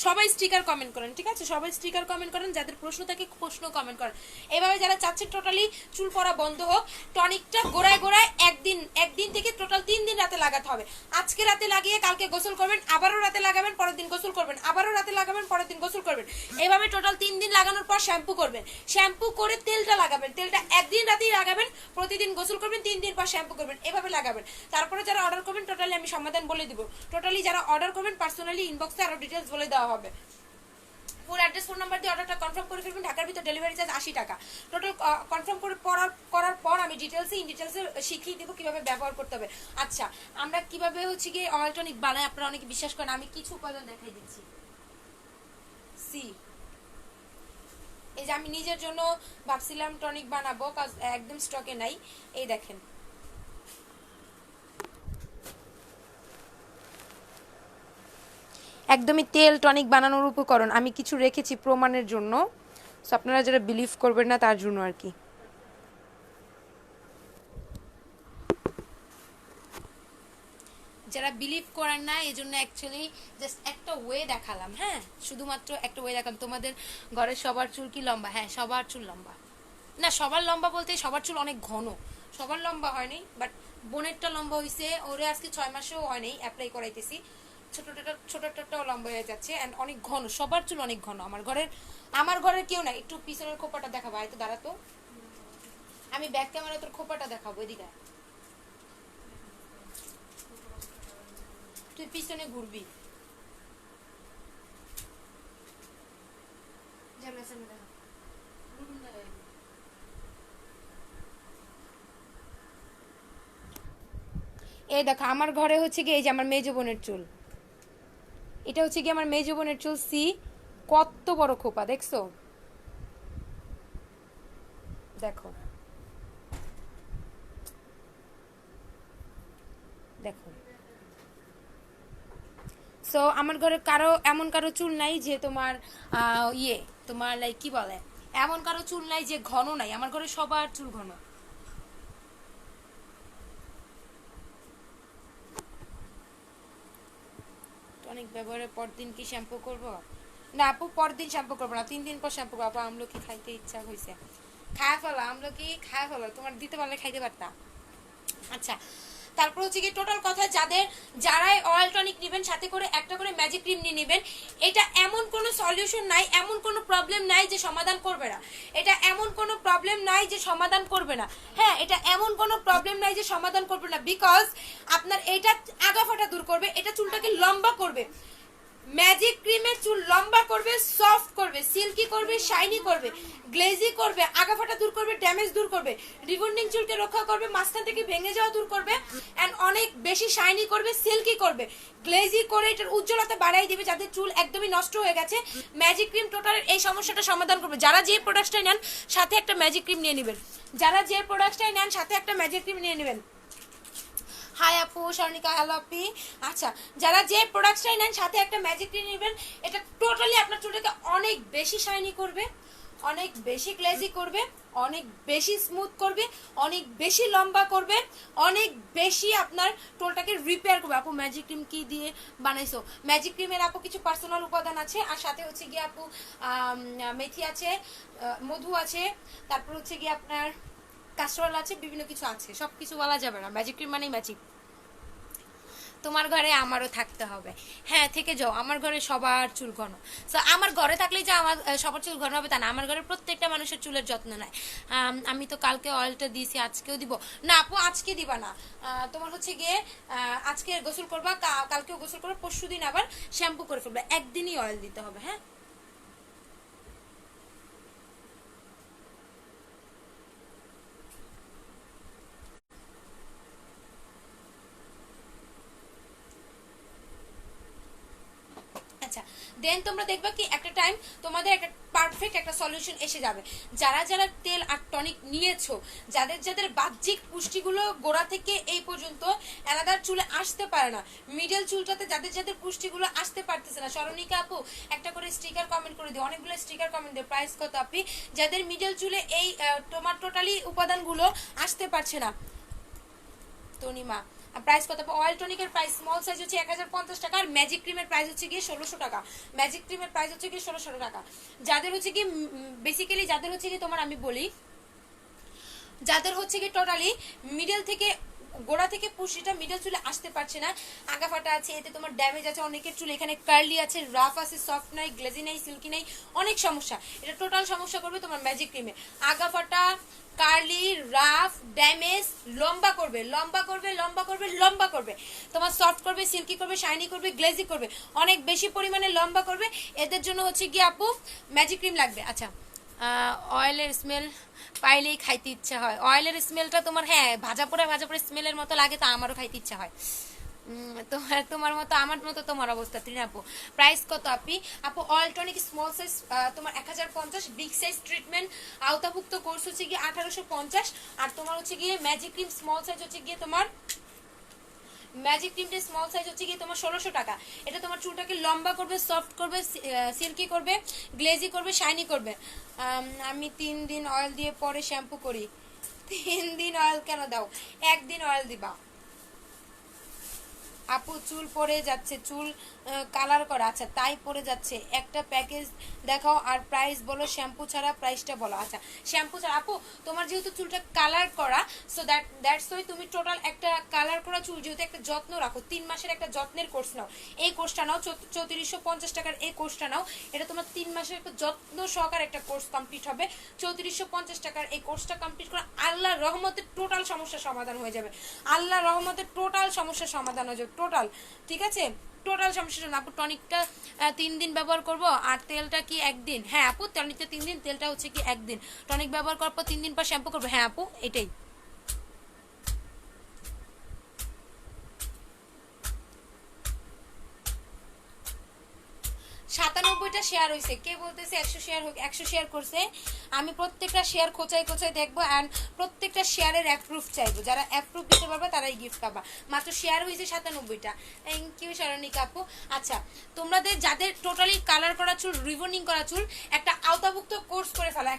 সবাই স্টিকার কমেন্ট করেন, ঠিক আছে? সবাই স্টিকার কমেন্ট করেন, যাদের প্রশ্ন থাকে প্রশ্ন কমেন্ট করেন। এইভাবে যারা চাচ্ছেন টোটালি চুল পড়া বন্ধ হোক, টনিকটা গোড়ায় গোড়ায় একদিন থেকে টোটাল 3 দিন রাতে লাগাতে হবে। আজকে রাতে লাগিয়ে কালকে গোসল করবেন, আবারও রাতে লাগাবেন, পরের দিন গোসল করবেন, আবারও রাতে লাগাবেন, পরের দিন গোসল করবেন। এইভাবে টোটাল 3 দিন লাগানোর পর শ্যাম্পু করবেন, শ্যাম্পু করে তেলটা লাগাবেন, তেলটা একদিন রাতেই লাগাবেন, প্রতিদিন গোসল করবেন, 3 দিন পর শ্যাম্পু করবেন, এভাবে লাগাবেন। তারপরে যারা অর্ডার করবেন টোটালি আমি সমাধান বলে দিব। টোটালি যারা অর্ডার করবেন পার্সোনালি ইনবক্সে আরো ডিটেইলস বলে দেওয়া হবে। ফুল অ্যাড্রেস ফোন নাম্বার দিয়ে অর্ডারটা কনফার্ম করে ফেলবেন। ঢাকার ভিতর ডেলিভারি চার্জ 80 টাকা। টোটাল কনফার্ম করার পর আমি ডিটেলসে শিখিয়ে দেবো কিভাবে ব্যবহার করতে হবে। আচ্ছা আমরা কিভাবে হচ্ছে কি অয়েল টনিক বানাই আপনারা অনেকে বিশ্বাস করেন, আমি কিছু উপাদান দেখাই দিচ্ছি। সি এই যে আমি নিজের জন্য ভাবছিলাম টনিক বানাবো, কাজ একদম স্টকে নাই। এই দেখেন একদমই তেল টনিক বানানোর উপকরণ আমি কিছু রেখেছি প্রমাণের জন্য, সো আপনারা যারা বিলিভ করবেন না তার জন্য আর কি। যারা বিলিভ করেন না এই জন্য অ্যাকচুয়ালি জাস্ট একটা ওয়ে দেখালাম। হ্যাঁ শুধুমাত্র একটা ওয়ে দেখালাম। তোমাদের ঘরের সবার চুল কি লম্বা? হ্যাঁ সবার চুল লম্বা। না সবার লম্বা বলতে সবার চুল অনেক ঘন, সবার লম্বা হয়নি, বাট বোনেরটা লম্বা হয়েছে, ওরে আজকে 6 মাসেও হয়নি, অ্যাপ্লাই করাইতেছি। ছোটটাও লম্বা হয়ে যাচ্ছে এন্ড অনেক ঘন, সবার চুল অনেক ঘন। আমার ঘরের কেউ না। একটু পিছনের খোপাটা দেখাবো, হয়তো দাঁড়াতো আমি ব্যাক ক্যামেরা তোর খোপাটা দেখাবো, এদিকে তুই পিছনে ঘুরবি। এই দেখো আমার ঘরে হচ্ছে কি এই যে আমার মেজো বোনের চুল, এটা হচ্ছে কি আমার মেজো বোনের চুল। সি কত বড় খোপা দেখছো, দেখো দেখো। সো আমার ঘরে কারো এমন কারো চুল নাই যে তোমার তোমার লাইক কি বলে, এমন কারো চুল নাই যে ঘন নাই, আমার ঘরে সবার চুল ঘন। টনিক ব্যবহারের পর দিন কি শ্যাম্পু করব? না আপু পরদিন শ্যাম্পু করবো না, 3 দিন পর শ্যাম্পু করবো। আপু আমলকি খাইতে ইচ্ছা হয়েছে, খায় ফেলো আমলকি, খায় ফেলো, তোমার দিতে পারলে খাইতে পারতা। আচ্ছা, তারপর হচ্ছে কি টোটাল কথা, যারাই অয়েল টনিক নেবেন সাথে করে একটা করে ম্যাজিক ক্রিম নিয়ে নেবেন। এটা এমন কোনো সলিউশন নাই, এমন কোনো প্রবলেম নাই যে সমাধান করবে না, এটা এমন কোনো প্রবলেম নাই যে সমাধান করবে না। হ্যাঁ, এটা এমন কোনো প্রবলেম নাই যে সমাধান করবে না, বিকজ আপনার এটা আগা ফাটা দূর করবে, এটা চুলটাকে লম্বা করবে। ম্যাজিক ক্রিমের চুল লম্বা করবে, সফট করবে, সিল্কি করবে, শাইনি করবে, গ্লেজি করবে, আগা ফাটা দূর করবে, ড্যামেজ দূর করবে, রিবন্ডিং চুলকে রক্ষা করবে, মাঝখান থেকে ভেঙে যাওয়া দূর করবে, এন্ড অনেক বেশি শাইনি করবে, সিল্কি করবে, গ্লেজি করে এটার উজ্জ্বলতা বাড়াই দিবে যাদের চুল একদমই নষ্ট হয়ে গেছে। ম্যাজিক ক্রিম টোটাল এই সমস্যাটা সমাধান করবে। যারা যে প্রোডাক্টটাই নেন সাথে একটা ম্যাজিক ক্রিম নিয়ে নেবেন, যারা যে প্রোডাক্টটাই নেন সাথে একটা ম্যাজিক ক্রিম নিয়ে নেবেন। হাই আপু, স্বর্ণিকা, হ্যালো আপি। আচ্ছা, যারা যে প্রোডাক্টটাই নেন সাথে একটা ম্যাজিক ক্রিম নেবেন, এটা টোটালি আপনার চুলটাকে অনেক বেশি শাইনি করবে, অনেক বেশি গ্লেজি করবে, অনেক বেশি স্মুথ করবে, অনেক বেশি লম্বা করবে, অনেক বেশি আপনার চুলটাকে রিপেয়ার করবে। আপু ম্যাজিক ক্রিম কি দিয়ে বানাইছো? ম্যাজিক ক্রিমের আপু কিছু পার্সোনাল উপাদান আছে, আর সাথে হচ্ছে গিয়ে আপু মেথি আছে, মধু আছে, তারপর হচ্ছে গিয়ে আপনার কাস্টরল আছে, বিভিন্ন কিছু আছে, সব কিছু বলা যাবে না। ম্যাজিক ক্রিম মানেই ম্যাজিক। তোমার ঘরে আমারও থাকতে হবে। হ্যাঁ, থেকে যাও, আমার ঘরে সবার চুল ঘন। সো আমার ঘরে থাকলেই যে আমার সবার চুল ঘন হবে তা না, আমার ঘরে প্রত্যেকটা মানুষের চুলের যত্ন নেয়। আমি তো কালকে অয়েলটা দিয়েছি, আজকেও দিব না আপু, আজকে দিবা না। তোমার হচ্ছে গিয়ে আজকে গোসল করবা, কালকেও গোসল করবা, পরশু দিন আবার শ্যাম্পু করে ফেলবে, একদিনই অয়েল দিতে হবে। হ্যাঁ, আচ্ছা, দেন তোমরা দেখবা কি একটা টাইম তোমাদের একটা পারফেক্ট একটা সলিউশন এসে যাবে। যারা যারা তেল আর টনিক নিয়েছো, যাদের যাদের বাহ্যিক পুষ্টিগুলো গোড়া থেকে এই পর্যন্ত আলাদার চুলে আসতে পারে না, মিডল চুলটাতে যাদের যাদের পুষ্টিগুলো আসতে পারতেছে না, স্মরণিকা আপু একটা করে স্টিকার কমেন্ট করে দিও, অনেকগুলো স্টিকার কমেন্ট দিও, প্রাইস কত আপনি, যাদের মিডল চুলে এই তোমার টোটালি উপাদানগুলো আসতে পারছে না। তনিমা, প্রাইস কত? অয়েল টনিকের প্রাইস স্মল সাইজ হচ্ছে 1050 টাকা, আর ম্যাজিক ক্রিমের প্রাইস হচ্ছে গিয়ে 1600 টাকা। ম্যাজিক ক্রিমের প্রাইস হচ্ছে গিয়ে 1600 টাকা। যাদের হচ্ছে কি বেসিক্যালি যাদের হচ্ছে কি তোমার আমি বলি, যাদের হচ্ছে কি টোটালি মিডল থেকে গোড়া থেকে পুষ্টিটা মিডল চুলে আসতে পারছে না, আগা ফাটা আছে, এতে তোমার ড্যামেজ আছে, অনেকের চুল এখানে কার্লি আছে, রাফ আছে, সফট নাই, গ্লেজি নাই, সিল্কি নাই, অনেক সমস্যা। এটা টোটাল সমস্যা করবে তোমার ম্যাজিক ক্রিমে। আগা ফাটা, কার্লি, রাফ, ড্যামেজ, লম্বা করবে, লম্বা করবে, লম্বা করবে, লম্বা করবে, তোমার সফট করবে, সিল্কি করবে, শাইনি করবে, গ্লেজি করবে, অনেক বেশি পরিমাণে লম্বা করবে। এদের জন্য হচ্ছে গিয়ে আপু ম্যাজিক ক্রিম লাগবে। আচ্ছা, অয়েলের স্মেল পাইলেই খাইতে ইচ্ছা হয়। অয়েলের স্মেলটা তোমার, হ্যাঁ, ভাজা পোড়া স্মেলের মতো লাগে, তো আমারও খাইতে ইচ্ছা হয়। তোমার মতো আমার মতো তোমার অবস্থা। ত্রিনা আপু, প্রাইস কত আপনি? আপু অয়েল টনিক স্মল সাইজ তোমার 1050, বিগ সাইজ ট্রিটমেন্ট আওতাভুক্ত কোর্স হচ্ছে গিয়ে 1850, আর তোমার হচ্ছে গিয়ে ম্যাজিক ক্রিম স্মল সাইজ হচ্ছে গিয়ে তোমার ম্যাজিক ক্রিমটা স্মল সাইজ হচ্ছে গিয়ে তোমার 1600 টাকা। এটা তোমার চুলটাকে লম্বা করবে, সফট করবে, সিল্কি করবে, গ্লেজি করবে, শাইনি করবে। আমি 3 দিন অয়েল দিয়ে পরে শ্যাম্পু করি। 3 দিন অয়েল কেন দাও, একদিন অয়েল দিবা। আপু চুল পড়ে যাচ্ছে, চুল কালার করা, আচ্ছা তাই পড়ে যাচ্ছে, একটা প্যাকেজ দেখাও আর প্রাইস বলো, শ্যাম্পু ছাড়া প্রাইসটা বলো। আচ্ছা, শ্যাম্পু ছাড়া আপু তোমার যেহেতু চুলটা কালার করা, সো দ্যাটস ওয়াই তুমি টোটাল একটা কালার করা চুল যেহেতু একটা যত্ন রাখো, 3 মাসের একটা যত্নের কোর্স নাও, এই কোর্সটা নাও, 3450 টাকার এই কোর্সটা নাও, এটা তোমার 3 মাসের একটা যত্ন সহকার একটা কোর্স কমপ্লিট হবে। 3450 টাকার এই কোর্সটা কমপ্লিট করে আল্লাহর রহমতে টোটাল সমস্যার সমাধান হয়ে যাবে, আল্লাহর রহমতে টোটাল সমস্যার সমাধান হয়ে যাবে, টোটাল। ঠিক আছে, টোটাল সমস্যা। আপু টনিকটা 3 দিন ব্যবহার করব, আর তেলটা কি একদিন? হ্যাঁ আপু, টনিকটা 3 দিন, তেলটা হচ্ছে কি একদিন। টনিক ব্যবহার করার পর 3 দিন পর শ্যাম্পু করবো। হ্যাঁ আপু, এটাই। কয়টা শেয়ার হয়েছে, কে বলতেছে 100 শেয়ার হোক, 100 শেয়ার করছে, আমি প্রত্যেকটা শেয়ার খোঁচাই খোঁচাই দেখবো অ্যান্ড প্রত্যেকটা শেয়ারের অ্যাপ্রুভ চাইবো, যারা অ্যাপ্রুভ দিতে পারবে তারাই গিফট পাবা। মাত্র শেয়ার হয়েছে 97টা। থ্যাংক ইউ শারণিকা আপু। আচ্ছা, তোমাদের যাদের টোটালি কালার করা চুল, রিবনিং করা চুল, একটা আওতাভুক্ত কোর্স করে ফেলা,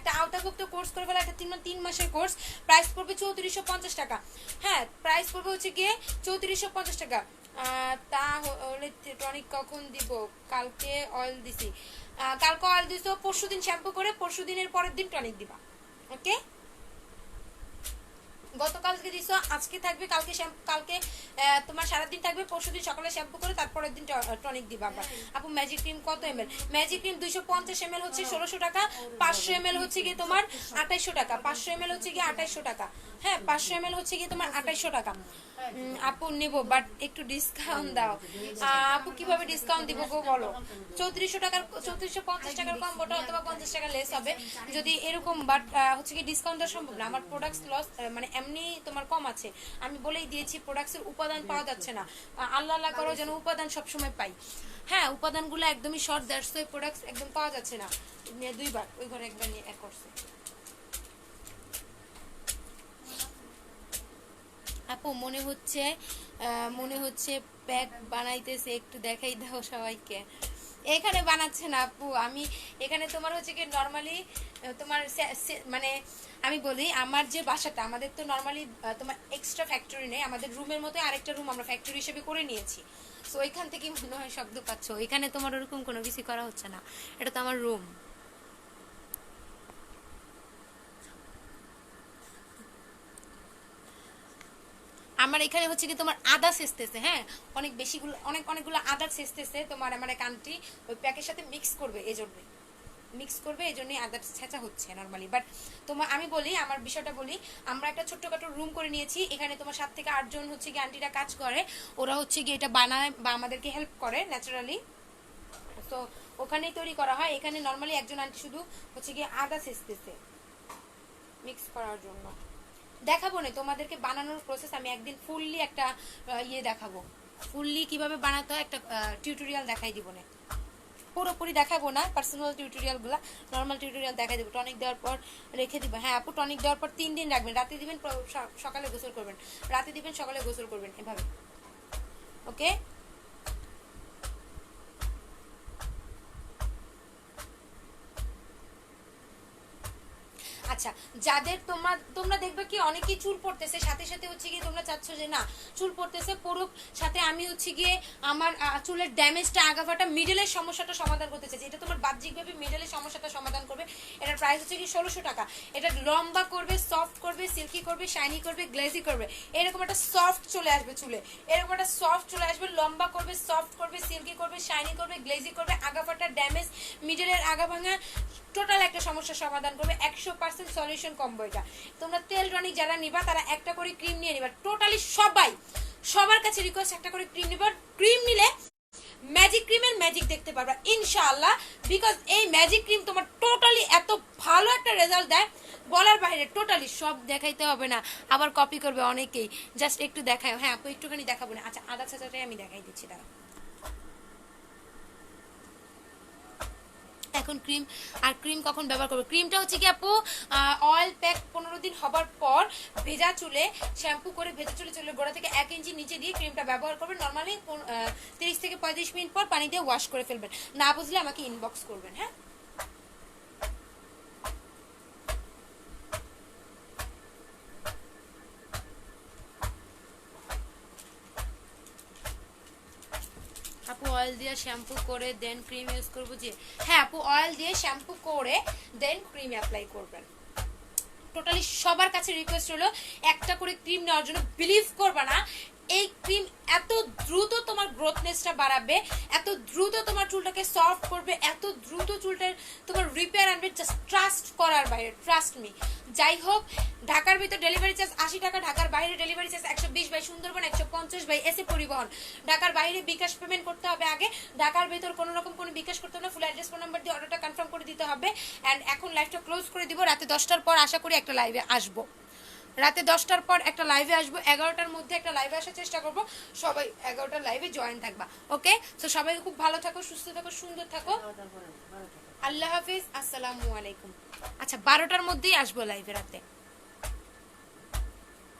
একটা 3 মাসের কোর্স, প্রাইস পড়বে 3450 টাকা। হ্যাঁ, প্রাইস পড়বে হচ্ছে গিয়ে 3450 টাকা। তাহলে টনিক কখন দিব? কালকে অয়েল দিছি, কালকে অয়েল দিছো, পরশুদিন শ্যাম্পু করে পরশুদিনের পরের দিন টনিক দিবা। ওকে, গতকালকে দিছো, আজকে থাকবে, কালকে তোমার সারাদিন থাকবে, পরশুদিন সকালে শ্যাম্পু করে তারপরের দিন টনিক দিবা। আবার আপু ম্যাজিক ক্রিম কত এমএল? ম্যাজিক ক্রিম 250 ml হচ্ছে 1600 টাকা, 500 ml হচ্ছে গিয়ে তোমার 2800 টাকা, 500 ml হচ্ছে গিয়ে 2800 টাকা। হ্যাঁ, 500 ml হচ্ছে গিয়ে তোমার 2800 টাকা। আপু নেব, বাট একটু ডিসকাউন্ট দাও। আপু কিভাবে ডিসকাউন্ট দিব গো বলো? 3400 টাকার, 3450 টাকার কম্বোটা অথবা 50 টাকা লেস হবে যদি এরকম, বাট হচ্ছে কি ডিসকাউন্ট দেওয়া সম্ভব না। আমার প্রোডাক্টস লস, মানে এমনি তোমার কম আছে, আমি বলেই দিয়েছি প্রোডাক্টসের উপাদান পাওয়া যাচ্ছে না। আল্লাহ আল্লাহ করো যেন উপাদান সবসময় পাই। হ্যাঁ, উপাদানগুলো একদমই শর্ট, দ্যাটস ওয়াই প্রোডাক্টস একদম পাওয়া যাচ্ছে না। নিয়ে দুইবার, ওই ঘরে একবার নিয়ে এক করছে। আপু মনে হচ্ছে প্যাক বানাইতেছে, একটু দেখাই দাও সবাইকে। এখানে বানাচ্ছে না আপু, আমি এখানে তোমার হচ্ছে কি নর্মালি তোমার মানে আমি বলি আমার যে বাসাটা, আমাদের তো নর্মালি তোমার এক্সট্রা ফ্যাক্টরি নেই, আমাদের রুমের মতো আরেকটা রুম আমরা ফ্যাক্টরি হিসেবে করে নিয়েছি। সো ওইখান থেকে মনে হয় শব্দ পাচ্ছ, এখানে তোমার ওরকম কোনো কিছু করা হচ্ছে না, এটা তো আমার রুম। আমার এখানে হচ্ছে কি তোমার আদা সেচতেছে, হ্যাঁ অনেক বেশিগুলো, অনেকগুলো আদা সেচতেছে তোমার, আমার এক আন্টি ওই প্যাকের সাথে মিক্স করবে, এই জন্যই আদা ছেঁচা হচ্ছে নর্মালি। বাট তোমার আমি বলি, আমার বিষয়টা বলি, আমরা একটা ছোট্টখাটো রুম করে নিয়েছি, এখানে তোমার 7 থেকে 8 জন হচ্ছে কি আন্টিরা কাজ করে, ওরা হচ্ছে কি এটা বানায় বা আমাদেরকে হেল্প করে ন্যাচারালি। তো ওখানেই তৈরি করা হয়। এখানে নর্মালি একজন আন্টি শুধু হচ্ছে কি আদা সেচতেছে মিক্স করার জন্য। দেখাবো না তোমাদেরকে বানানোর প্রসেস, আমি একদিন ফুললি একটা দেখাবো, ফুললি কিভাবে বানাতে হয় একটা টিউটোরিয়াল দেখাই দিব না, পুরোপুরি দেখাবো না, পার্সোনাল টিউটোরিয়ালগুলো, নর্মাল টিউটোরিয়াল দেখাই দেবো। টনিক দেওয়ার পর রেখে দিব। হ্যাঁ আপু, টনিক দেওয়ার পর 3 দিন রাখবেন, রাতে দিবেন সকালে গোসল করবেন, রাতে দিবেন সকালে গোসল করবেন, এভাবে। ওকে, আচ্ছা, যাদের তোমরা দেখবে কি অনেকেই চুল পড়তেছে, সাথে সাথে হচ্ছে গিয়ে তোমরা চাচ্ছ যে না চুল পড়তেছে পড়ুক, সাথে আমি হচ্ছে গিয়ে আমার চুলের ড্যামেজটা আগাফাটা মিডলের সমস্যাটা সমাধান করতে চাইছি। এটা তোমার বাহ্যিকভাবে মিডলের সমস্যাটা সমাধান করবে। এটার প্রাইস হচ্ছে কি 1600 টাকা। এটা লম্বা করবে, সফট করবে, সিল্কি করবে, শাইনি করবে, গ্লেজি করবে, এরকম একটা সফট চলে আসবে চুলে, এরকম একটা সফট চলে আসবে, লম্বা করবে, সফট করবে, সিল্কি করবে, শাইনি করবে, গ্লেজি করবে, আগাফাটা ড্যামেজ, মিডলের আগা ভাঙা, টোটাল একটা সমস্যার সমাধান করবে। 100% সলিউশন কম্বো এটা। তোমরা তেল টনিক যারা নিবা তারা একটা করে ক্রিম নিয়ে নিবা, টোটালি সবার কাছে রিকোয়েস্ট একটা করে ক্রিম নিবা। ক্রিম নিলে ম্যাজিক ক্রিমের ম্যাজিক দেখতে পারবা ইনশাআল্লাহ, বিকজ এই ম্যাজিক ক্রিম তোমার টোটালি এত ভালো একটা রেজাল্ট দেয় বলার বাইরে। টোটালি সব দেখাইতে হবে না, আবার কপি করবে অনেকেই, জাস্ট একটু দেখায়। হ্যাঁ আপু একটুখানি দেখাবো না। আচ্ছা, আদা ছাঁচাটাই আমি দেখাই দিচ্ছি, দাঁড়া। এখন ক্রিম, আর ক্রিম কখন ব্যবহার করবো? ক্রিমটা হচ্ছে কি আপু অয়েল প্যাক 15 দিন হবার পর ভেজা চুলে শ্যাম্পু করে, ভেজা চুলে গোড়া থেকে 1 ইঞ্চি নিচে দিয়ে ক্রিমটা ব্যবহার করবেন। নর্মালি 30 থেকে 35 মিনিট পর পানি দিয়ে ওয়াশ করে ফেলবেন। না বুঝলে আমাকে ইনবক্স করবেন। হ্যাঁ, আপু অয়েল দিয়ে শ্যাম্পু করে দেন ক্রিম ইউজ করবো যে? হ্যাঁ আপু, অয়েল দিয়ে শ্যাম্পু করে দেন ক্রিম অ্যাপ্লাই করবেন। টোটালি সবার কাছে রিকোয়েস্ট হলো একটা করে ক্রিম নেওয়ার জন্য। বিলিভ করবা না, এই ক্রিম এত দ্রুত তোমার গ্রোথনেসটা বাড়াবে, এত দ্রুত তোমার চুলটাকে সফট করবে, এত দ্রুত চুলটার তোমার রিপেয়ার আনবে, জাস্ট ট্রাস্ট করার বাইরে, ট্রাস্ট মি। যাই হোক, ঢাকার ভিতর ডেলিভারি চার্জ 80 টাকা, ঢাকার বাইরে delivery charge 120 by Sundarban, 150 by S A Paribahan. ঢাকার বাইরে বিকাশ পেমেন্ট করতে হবে আগে, ঢাকার ভিতর কোনো রকম কোনো বিকাশ করতে হবে না, ফুল অ্যাড্রেস ফোন নাম্বার দিয়ে অর্ডারটা কনফার্ম করে দিতে হবে। অ্যান্ড এখন লাইভটা ক্লোজ করে দিব, রাতে 10টার পর আশা করি একটা লাইভে আসবো। রাতে 10টার পর একটা লাইভে আসবো, 11টার মধ্যে একটা লাইভে আসার চেষ্টা করব, সবাই 11টার লাইভে জয়েন থাকবা। ওকে, তো সবাই খুব ভালো থাকো, সুস্থ থাকো, সুন্দর থাকো। আল্লাহ হাফিজ, আসসালামু আলাইকুম। আচ্ছা 12টার মধ্যেই আসবো লাইভে রাতে।